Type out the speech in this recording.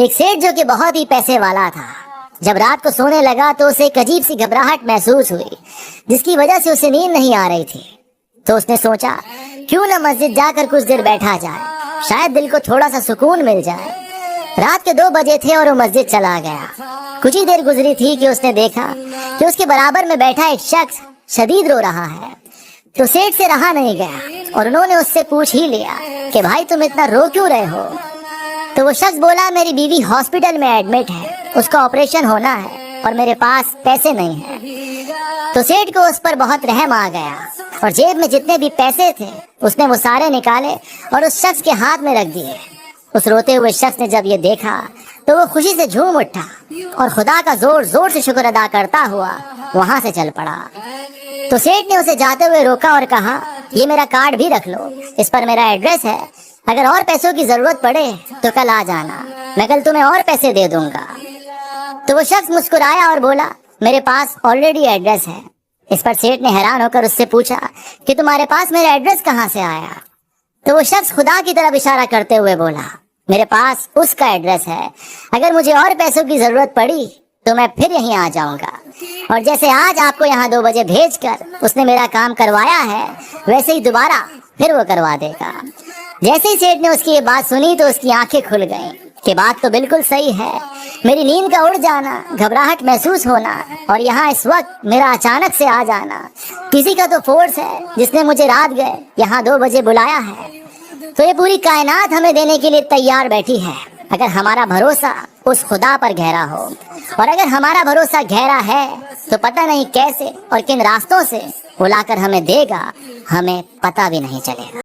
ایک سیٹ جو کہ بہت ہی پیسے والا تھا، جب رات کو سونے لگا تو اسے ایک عجیب سی گھبراہٹ محسوس ہوئی جس کی وجہ سے اسے نیند نہیں آ رہی تھی۔ تو اس نے سوچا کیوں نہ مسجد جا کر کچھ دیر بیٹھا جائے، شاید دل کو تھوڑا سا سکون مل جائے۔ رات کے 2 بجے تھے اور وہ مسجد چلا گیا۔ کچھ ہی دیر گزری تھی کہ اس نے دیکھا کہ اس کے برابر میں بیٹھا ایک شخص شدید رو رہا ہے۔ تو سیٹ سے رہا نہیں گیا اور انہوں نے اس سے پوچھ ہی لیا کہ بھائی تم اتنا رو کیوں رہے ہو؟ تو وہ شخص بولا میری بیوی ہاسپٹل میں ایڈمٹ ہے، اس کا آپریشن ہونا ہے اور میرے پاس پیسے نہیں ہیں۔ تو سیٹ کو اس پر بہت رحم آ گیا اور جیب میں جتنے بھی پیسے تھے اس نے وہ سارے نکالے اور اس شخص کے ہاتھ میں رکھ دیے۔ اس روتے ہوئے شخص نے جب یہ دیکھا تو وہ خوشی سے جھوم اٹھا اور خدا کا زور زور سے شکر ادا کرتا ہوا وہاں سے چل پڑا۔ تو سیٹ نے اسے جاتے ہوئے روکا اور کہا یہ میرا کارڈ بھی رکھ لو، اس پر میرا ایڈریس ہے، اگر اور پیسوں کی ضرورت پڑے تو کل آ جانا، میں کل تمہیں اور پیسے دے دوں گا۔ تو وہ شخص مسکرایا اور بولا میرے پاس آلریڈی ایڈریس ہے۔ اس پر سیٹ نے حیران ہو کر اس سے پوچھا کہ تمہارے پاس میرا ایڈریس کہاں سے آیا؟ تو وہ شخص خدا کی طرف اشارہ کرتے ہوئے بولا میرے پاس اس کا ایڈریس ہے، اگر مجھے اور پیسوں کی ضرورت پڑی تو میں پھر یہیں آ جاؤں گا، اور جیسے آج آپ کو یہاں 2 بجے بھیج کر اس نے میرا کام کروایا ہے ویسے ہی دوبارہ پھر وہ کروا دے گا۔ جیسے ہی سیٹ نے اس کی یہ بات سنی تو اس کی آنکھیں کھل گئیں کہ بات تو بالکل صحیح ہے، میری نیند کا اڑ جانا، گھبراہٹ محسوس ہونا اور یہاں اس وقت میرا اچانک سے آ جانا، کسی کا تو فورس ہے جس نے مجھے رات گئے یہاں 2 بجے بلایا ہے۔ تو یہ پوری کائنات ہمیں دینے کے لیے تیار بیٹھی ہے اگر ہمارا بھروسہ اس خدا پر گہرا ہو، اور اگر ہمارا بھروسہ گہرا ہے تو پتہ نہیں کیسے اور کن راستوں سے وہ لا کر ہمیں دے گا، ہمیں پتہ بھی نہیں چلے گا۔